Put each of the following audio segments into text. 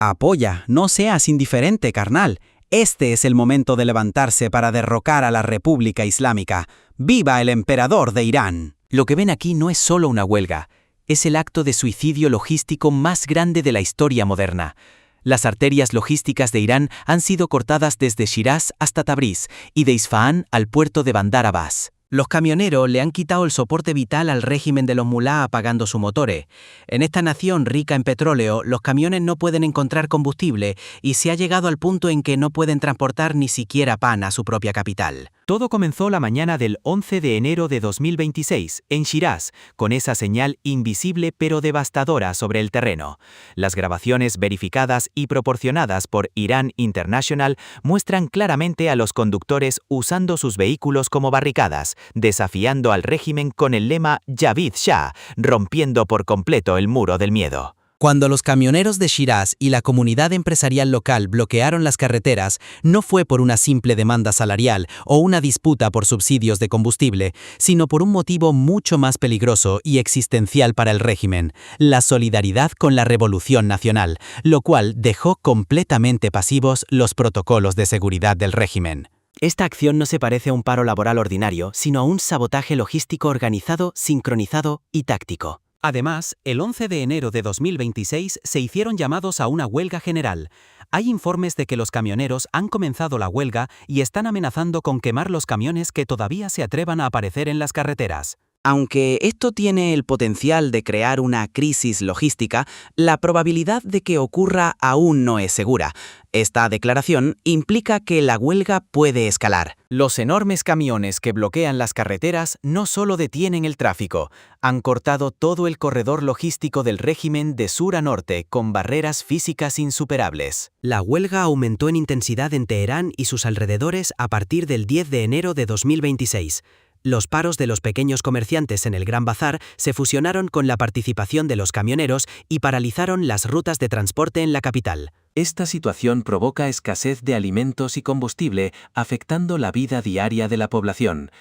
Apoya, no seas indiferente, carnal. Este es el momento de levantarse para derrocar a la República Islámica. ¡Viva el emperador de Irán! Lo que ven aquí no es solo una huelga, es el acto de suicidio logístico más grande de la historia moderna. Las arterias logísticas de Irán han sido cortadas desde Shiraz hasta Tabriz y de Isfahán al puerto de Bandar Abbas. Los camioneros le han quitado el soporte vital al régimen de los mulá apagando sus motores. En esta nación rica en petróleo, los camiones no pueden encontrar combustible y se ha llegado al punto en que no pueden transportar ni siquiera pan a su propia capital. Todo comenzó la mañana del 11 de enero de 2026, en Shiraz, con esa señal invisible pero devastadora sobre el terreno. Las grabaciones verificadas y proporcionadas por Iran International muestran claramente a los conductores usando sus vehículos como barricadas, desafiando al régimen con el lema Javid Shah, rompiendo por completo el muro del miedo. Cuando los camioneros de Shiraz y la comunidad empresarial local bloquearon las carreteras, no fue por una simple demanda salarial o una disputa por subsidios de combustible, sino por un motivo mucho más peligroso y existencial para el régimen: la solidaridad con la revolución nacional, lo cual dejó completamente pasivos los protocolos de seguridad del régimen. Esta acción no se parece a un paro laboral ordinario, sino a un sabotaje logístico organizado, sincronizado y táctico. Además, el 11 de enero de 2026 se hicieron llamados a una huelga general. Hay informes de que los camioneros han comenzado la huelga y están amenazando con quemar los camiones que todavía se atrevan a aparecer en las carreteras. Aunque esto tiene el potencial de crear una crisis logística, la probabilidad de que ocurra aún no es segura. Esta declaración implica que la huelga puede escalar. Los enormes camiones que bloquean las carreteras no solo detienen el tráfico, han cortado todo el corredor logístico del régimen de sur a norte con barreras físicas insuperables. La huelga aumentó en intensidad en Teherán y sus alrededores a partir del 10 de enero de 2026. Los paros de los pequeños comerciantes en el Gran Bazar se fusionaron con la participación de los camioneros y paralizaron las rutas de transporte en la capital. Esta situación provoca escasez de alimentos y combustible, afectando la vida diaria de la población.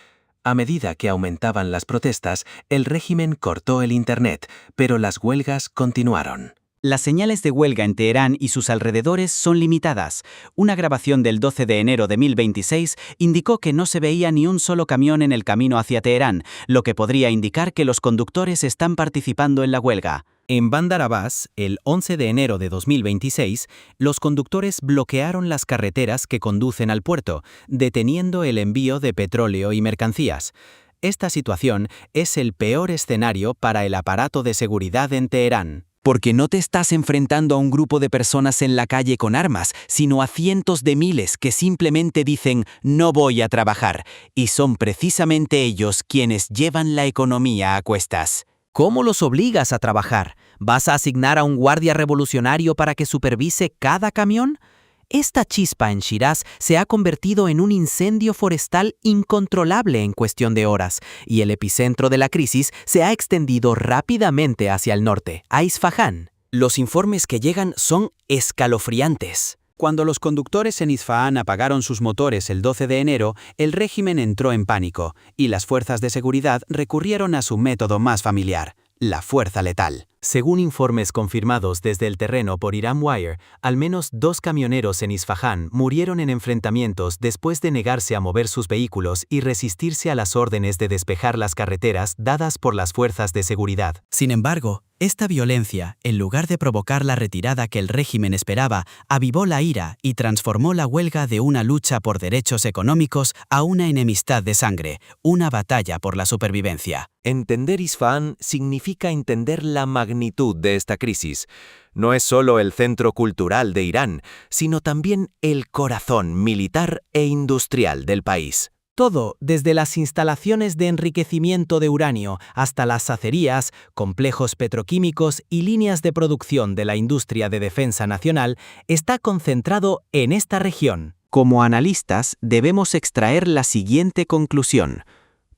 A medida que aumentaban las protestas, el régimen cortó el Internet, pero las huelgas continuaron. Las señales de huelga en Teherán y sus alrededores son limitadas. Una grabación del 12 de enero de 2026 indicó que no se veía ni un solo camión en el camino hacia Teherán, lo que podría indicar que los conductores están participando en la huelga. En Bandar Abbas, el 11 de enero de 2026, los conductores bloquearon las carreteras que conducen al puerto, deteniendo el envío de petróleo y mercancías. Esta situación es el peor escenario para el aparato de seguridad en Teherán. Porque no te estás enfrentando a un grupo de personas en la calle con armas, sino a cientos de miles que simplemente dicen «no voy a trabajar», y son precisamente ellos quienes llevan la economía a cuestas. ¿Cómo los obligas a trabajar? ¿Vas a asignar a un guardia revolucionario para que supervise cada camión? Esta chispa en Shiraz se ha convertido en un incendio forestal incontrolable en cuestión de horas, y el epicentro de la crisis se ha extendido rápidamente hacia el norte, a Isfahán. Los informes que llegan son escalofriantes. Cuando los conductores en Isfahán apagaron sus motores el 12 de enero, el régimen entró en pánico, y las fuerzas de seguridad recurrieron a su método más familiar: la fuerza letal. Según informes confirmados desde el terreno por Iran Wire, al menos 2 camioneros en Isfahán murieron en enfrentamientos después de negarse a mover sus vehículos y resistirse a las órdenes de despejar las carreteras dadas por las fuerzas de seguridad. Sin embargo, esta violencia, en lugar de provocar la retirada que el régimen esperaba, avivó la ira y transformó la huelga de una lucha por derechos económicos a una enemistad de sangre, una batalla por la supervivencia. Entender Isfahán significa entender la magnitud de esta crisis. No es solo el centro cultural de Irán, sino también el corazón militar e industrial del país. Todo, desde las instalaciones de enriquecimiento de uranio hasta las acerías, complejos petroquímicos y líneas de producción de la industria de defensa nacional, está concentrado en esta región. Como analistas, debemos extraer la siguiente conclusión.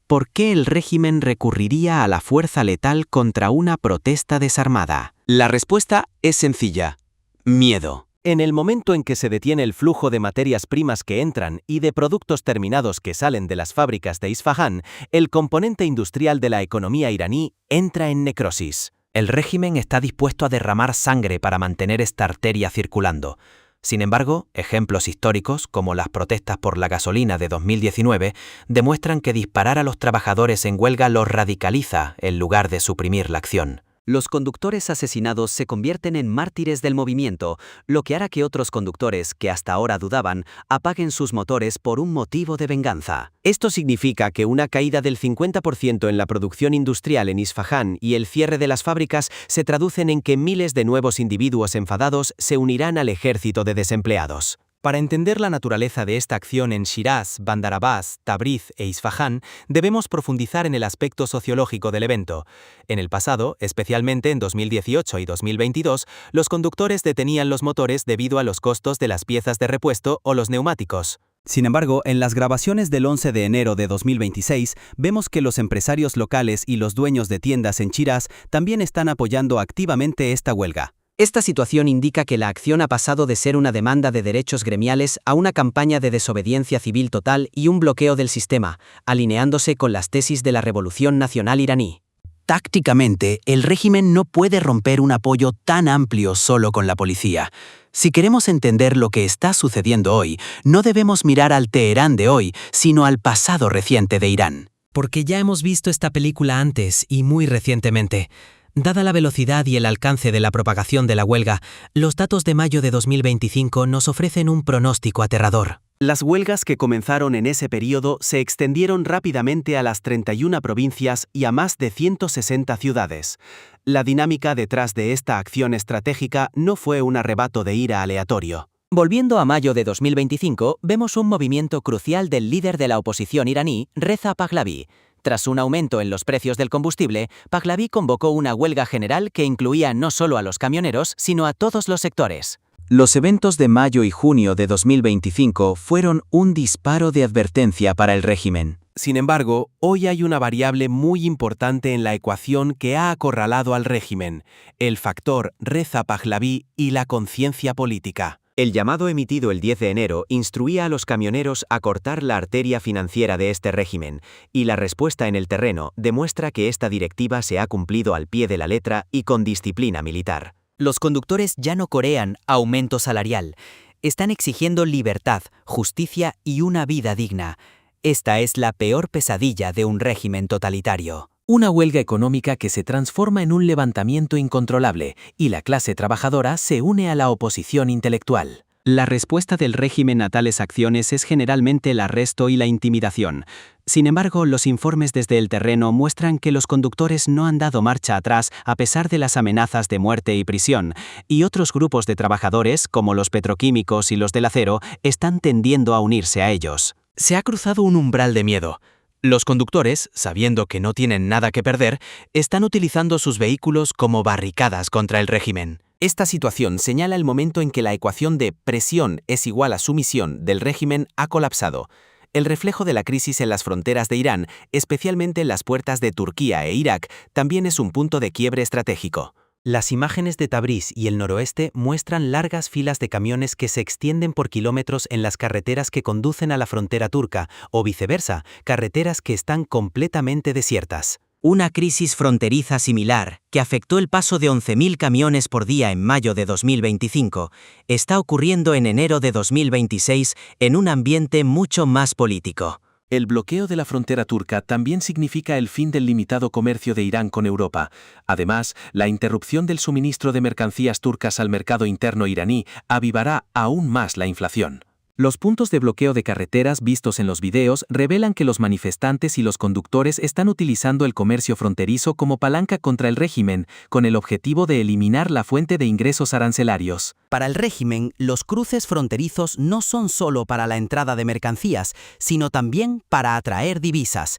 ¿Por qué el régimen recurriría a la fuerza letal contra una protesta desarmada? La respuesta es sencilla: miedo. En el momento en que se detiene el flujo de materias primas que entran y de productos terminados que salen de las fábricas de Isfahán, el componente industrial de la economía iraní entra en necrosis. El régimen está dispuesto a derramar sangre para mantener esta arteria circulando. Sin embargo, ejemplos históricos, como las protestas por la gasolina de 2019, demuestran que disparar a los trabajadores en huelga los radicaliza en lugar de suprimir la acción. Los conductores asesinados se convierten en mártires del movimiento, lo que hará que otros conductores, que hasta ahora dudaban, apaguen sus motores por un motivo de venganza. Esto significa que una caída del 50% en la producción industrial en Isfahán y el cierre de las fábricas se traducen en que miles de nuevos individuos enfadados se unirán al ejército de desempleados. Para entender la naturaleza de esta acción en Shiraz, Bandar Abbas, Tabriz e Isfahán, debemos profundizar en el aspecto sociológico del evento. En el pasado, especialmente en 2018 y 2022, los conductores detenían los motores debido a los costos de las piezas de repuesto o los neumáticos. Sin embargo, en las grabaciones del 11 de enero de 2026, vemos que los empresarios locales y los dueños de tiendas en Shiraz también están apoyando activamente esta huelga. Esta situación indica que la acción ha pasado de ser una demanda de derechos gremiales a una campaña de desobediencia civil total y un bloqueo del sistema, alineándose con las tesis de la Revolución Nacional iraní. Tácticamente, el régimen no puede romper un apoyo tan amplio solo con la policía. Si queremos entender lo que está sucediendo hoy, no debemos mirar al Teherán de hoy, sino al pasado reciente de Irán. Porque ya hemos visto esta película antes y muy recientemente. Dada la velocidad y el alcance de la propagación de la huelga, los datos de mayo de 2025 nos ofrecen un pronóstico aterrador. Las huelgas que comenzaron en ese periodo se extendieron rápidamente a las 31 provincias y a más de 160 ciudades. La dinámica detrás de esta acción estratégica no fue un arrebato de ira aleatorio. Volviendo a mayo de 2025, vemos un movimiento crucial del líder de la oposición iraní, Reza Pahlavi. Tras un aumento en los precios del combustible, Pahlavi convocó una huelga general que incluía no solo a los camioneros, sino a todos los sectores. Los eventos de mayo y junio de 2025 fueron un disparo de advertencia para el régimen. Sin embargo, hoy hay una variable muy importante en la ecuación que ha acorralado al régimen: el factor Reza Pahlavi y la conciencia política. El llamado emitido el 10 de enero instruía a los camioneros a cortar la arteria financiera de este régimen, y la respuesta en el terreno demuestra que esta directiva se ha cumplido al pie de la letra y con disciplina militar. Los conductores ya no corean aumento salarial. Están exigiendo libertad, justicia y una vida digna. Esta es la peor pesadilla de un régimen totalitario. Una huelga económica que se transforma en un levantamiento incontrolable, y la clase trabajadora se une a la oposición intelectual. La respuesta del régimen a tales acciones es generalmente el arresto y la intimidación. Sin embargo, los informes desde el terreno muestran que los conductores no han dado marcha atrás a pesar de las amenazas de muerte y prisión, y otros grupos de trabajadores, como los petroquímicos y los del acero, están tendiendo a unirse a ellos. Se ha cruzado un umbral de miedo. Los conductores, sabiendo que no tienen nada que perder, están utilizando sus vehículos como barricadas contra el régimen. Esta situación señala el momento en que la ecuación de presión es igual a sumisión del régimen ha colapsado. El reflejo de la crisis en las fronteras de Irán, especialmente en las puertas de Turquía e Irak, también es un punto de quiebre estratégico. Las imágenes de Tabriz y el noroeste muestran largas filas de camiones que se extienden por kilómetros en las carreteras que conducen a la frontera turca, o viceversa, carreteras que están completamente desiertas. Una crisis fronteriza similar, que afectó el paso de 11.000 camiones por día en mayo de 2025, está ocurriendo en enero de 2026 en un ambiente mucho más político. El bloqueo de la frontera turca también significa el fin del limitado comercio de Irán con Europa. Además, la interrupción del suministro de mercancías turcas al mercado interno iraní avivará aún más la inflación. Los puntos de bloqueo de carreteras vistos en los videos revelan que los manifestantes y los conductores están utilizando el comercio fronterizo como palanca contra el régimen, con el objetivo de eliminar la fuente de ingresos arancelarios. Para el régimen, los cruces fronterizos no son solo para la entrada de mercancías, sino también para atraer divisas.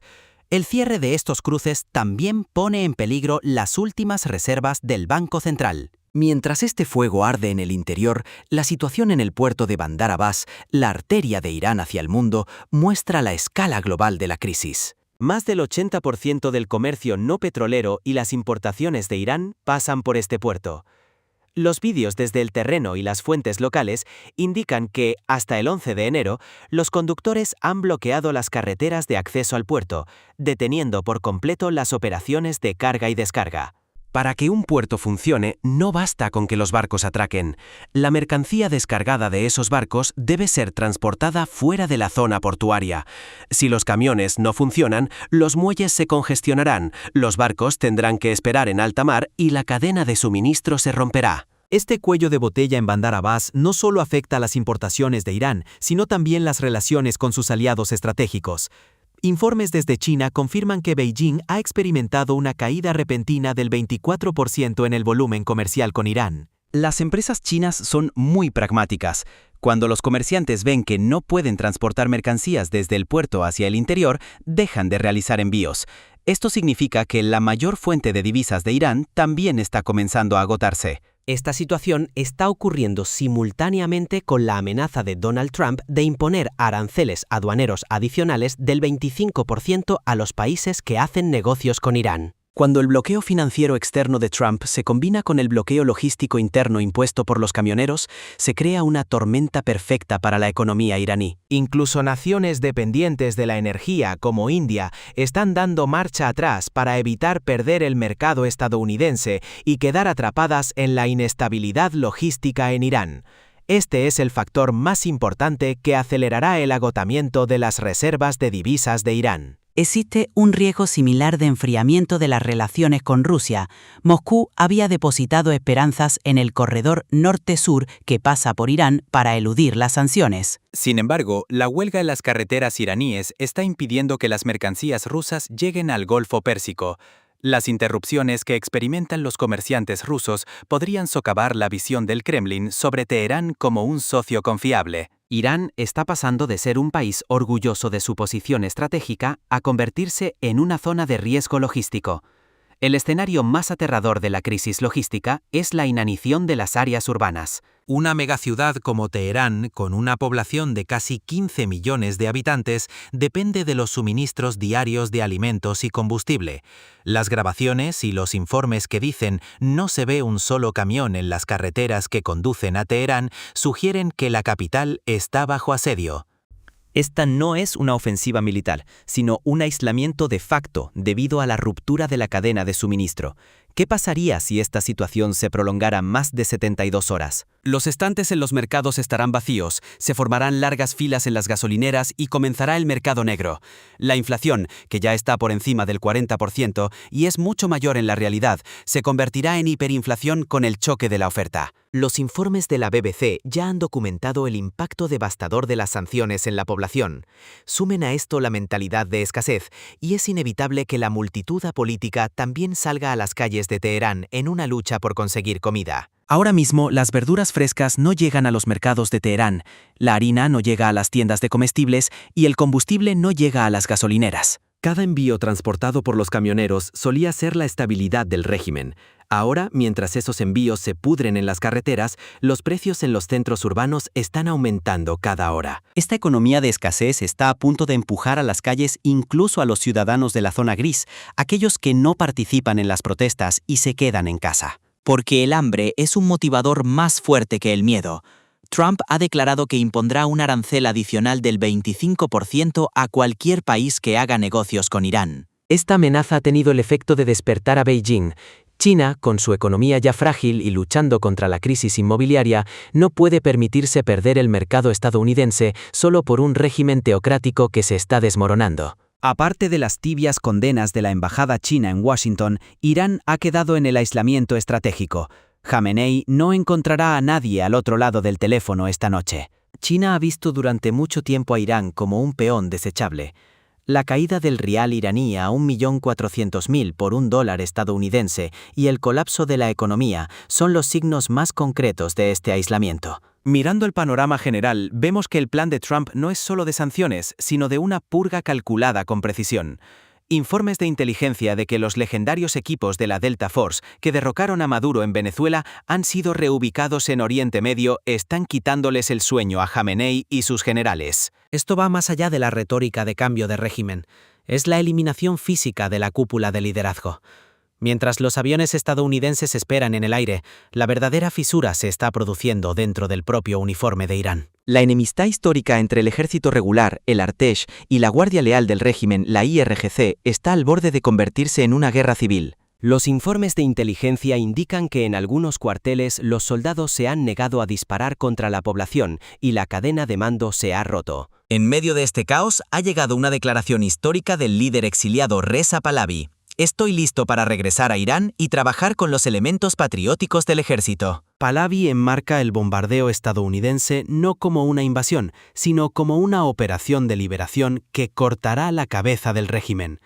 El cierre de estos cruces también pone en peligro las últimas reservas del Banco Central. Mientras este fuego arde en el interior, la situación en el puerto de Bandar Abbas, la arteria de Irán hacia el mundo, muestra la escala global de la crisis. Más del 80% del comercio no petrolero y las importaciones de Irán pasan por este puerto. Los vídeos desde el terreno y las fuentes locales indican que, hasta el 11 de enero, los conductores han bloqueado las carreteras de acceso al puerto, deteniendo por completo las operaciones de carga y descarga. Para que un puerto funcione, no basta con que los barcos atraquen. La mercancía descargada de esos barcos debe ser transportada fuera de la zona portuaria. Si los camiones no funcionan, los muelles se congestionarán, los barcos tendrán que esperar en alta mar y la cadena de suministro se romperá. Este cuello de botella en Bandar Abbas no solo afecta a las importaciones de Irán, sino también las relaciones con sus aliados estratégicos. Informes desde China confirman que Beijing ha experimentado una caída repentina del 24% en el volumen comercial con Irán. Las empresas chinas son muy pragmáticas. Cuando los comerciantes ven que no pueden transportar mercancías desde el puerto hacia el interior, dejan de realizar envíos. Esto significa que la mayor fuente de divisas de Irán también está comenzando a agotarse. Esta situación está ocurriendo simultáneamente con la amenaza de Donald Trump de imponer aranceles aduaneros adicionales del 25% a los países que hacen negocios con Irán. Cuando el bloqueo financiero externo de Trump se combina con el bloqueo logístico interno impuesto por los camioneros, se crea una tormenta perfecta para la economía iraní. Incluso naciones dependientes de la energía, como India, están dando marcha atrás para evitar perder el mercado estadounidense y quedar atrapadas en la inestabilidad logística en Irán. Este es el factor más importante que acelerará el agotamiento de las reservas de divisas de Irán. Existe un riesgo similar de enfriamiento de las relaciones con Rusia. Moscú había depositado esperanzas en el corredor norte-sur que pasa por Irán para eludir las sanciones. Sin embargo, la huelga en las carreteras iraníes está impidiendo que las mercancías rusas lleguen al Golfo Pérsico. Las interrupciones que experimentan los comerciantes rusos podrían socavar la visión del Kremlin sobre Teherán como un socio confiable. Irán está pasando de ser un país orgulloso de su posición estratégica a convertirse en una zona de riesgo logístico. El escenario más aterrador de la crisis logística es la inanición de las áreas urbanas. Una megaciudad como Teherán, con una población de casi 15 millones de habitantes, depende de los suministros diarios de alimentos y combustible. Las grabaciones y los informes que dicen no se ve un solo camión en las carreteras que conducen a Teherán sugieren que la capital está bajo asedio. Esta no es una ofensiva militar, sino un aislamiento de facto debido a la ruptura de la cadena de suministro. ¿Qué pasaría si esta situación se prolongara más de 72 horas? Los estantes en los mercados estarán vacíos, se formarán largas filas en las gasolineras y comenzará el mercado negro. La inflación, que ya está por encima del 40% y es mucho mayor en la realidad, se convertirá en hiperinflación con el choque de la oferta. Los informes de la BBC ya han documentado el impacto devastador de las sanciones en la población. Sumen a esto la mentalidad de escasez, y es inevitable que la multitud apolítica también salga a las calles de Teherán en una lucha por conseguir comida. Ahora mismo, las verduras frescas no llegan a los mercados de Teherán, la harina no llega a las tiendas de comestibles y el combustible no llega a las gasolineras. Cada envío transportado por los camioneros solía ser la estabilidad del régimen. Ahora, mientras esos envíos se pudren en las carreteras, los precios en los centros urbanos están aumentando cada hora. Esta economía de escasez está a punto de empujar a las calles incluso a los ciudadanos de la zona gris, aquellos que no participan en las protestas y se quedan en casa. Porque el hambre es un motivador más fuerte que el miedo. Trump ha declarado que impondrá un arancel adicional del 25% a cualquier país que haga negocios con Irán. Esta amenaza ha tenido el efecto de despertar a Beijing. China, con su economía ya frágil y luchando contra la crisis inmobiliaria, no puede permitirse perder el mercado estadounidense solo por un régimen teocrático que se está desmoronando. Aparte de las tibias condenas de la embajada china en Washington, Irán ha quedado en el aislamiento estratégico. Jamenei no encontrará a nadie al otro lado del teléfono esta noche. China ha visto durante mucho tiempo a Irán como un peón desechable. La caída del rial iraní a 1.400.000 por $1 estadounidense y el colapso de la economía son los signos más concretos de este aislamiento. Mirando el panorama general, vemos que el plan de Trump no es solo de sanciones, sino de una purga calculada con precisión. Informes de inteligencia de que los legendarios equipos de la Delta Force que derrocaron a Maduro en Venezuela han sido reubicados en Oriente Medio están quitándoles el sueño a Jamenei y sus generales. Esto va más allá de la retórica de cambio de régimen. Es la eliminación física de la cúpula de liderazgo. Mientras los aviones estadounidenses esperan en el aire, la verdadera fisura se está produciendo dentro del propio uniforme de Irán. La enemistad histórica entre el ejército regular, el Artesh, y la Guardia Leal del régimen, la IRGC, está al borde de convertirse en una guerra civil. Los informes de inteligencia indican que en algunos cuarteles los soldados se han negado a disparar contra la población y la cadena de mando se ha roto. En medio de este caos ha llegado una declaración histórica del líder exiliado Reza Pahlavi. Estoy listo para regresar a Irán y trabajar con los elementos patrióticos del ejército. Pahlavi enmarca el bombardeo estadounidense no como una invasión, sino como una operación de liberación que cortará la cabeza del régimen.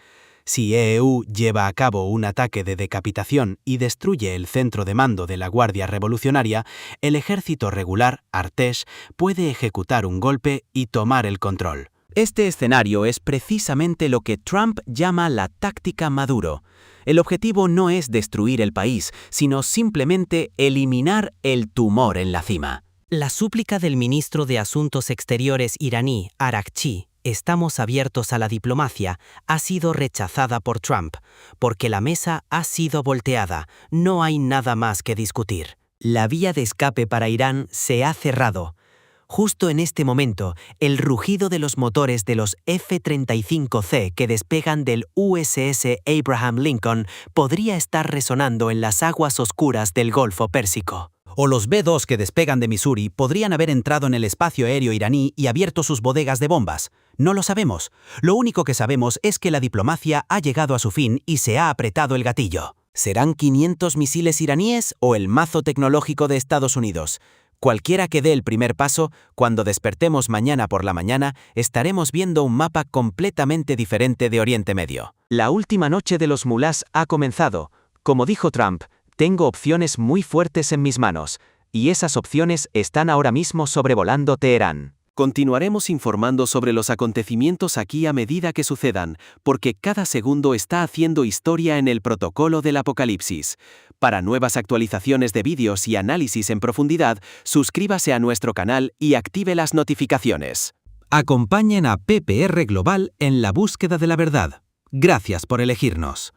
Si EEU lleva a cabo un ataque de decapitación y destruye el centro de mando de la Guardia Revolucionaria, el ejército regular, Artesh, puede ejecutar un golpe y tomar el control. Este escenario es precisamente lo que Trump llama la táctica Maduro. El objetivo no es destruir el país, sino simplemente eliminar el tumor en la cima. La súplica del ministro de Asuntos Exteriores iraní, Araghchi, «Estamos abiertos a la diplomacia», ha sido rechazada por Trump, porque la mesa ha sido volteada, no hay nada más que discutir. La vía de escape para Irán se ha cerrado. Justo en este momento, el rugido de los motores de los F-35C que despegan del USS Abraham Lincoln podría estar resonando en las aguas oscuras del Golfo Pérsico. O los B-2 que despegan de Missouri podrían haber entrado en el espacio aéreo iraní y abierto sus bodegas de bombas. No lo sabemos. Lo único que sabemos es que la diplomacia ha llegado a su fin y se ha apretado el gatillo. ¿Serán 500 misiles iraníes o el mazo tecnológico de Estados Unidos? Cualquiera que dé el primer paso, cuando despertemos mañana por la mañana, estaremos viendo un mapa completamente diferente de Oriente Medio. La última noche de los mulás ha comenzado. Como dijo Trump, tengo opciones muy fuertes en mis manos, y esas opciones están ahora mismo sobrevolando Teherán. Continuaremos informando sobre los acontecimientos aquí a medida que sucedan, porque cada segundo está haciendo historia en el protocolo del apocalipsis. Para nuevas actualizaciones de vídeos y análisis en profundidad, suscríbase a nuestro canal y active las notificaciones. Acompañen a PPR Global en la búsqueda de la verdad. Gracias por elegirnos.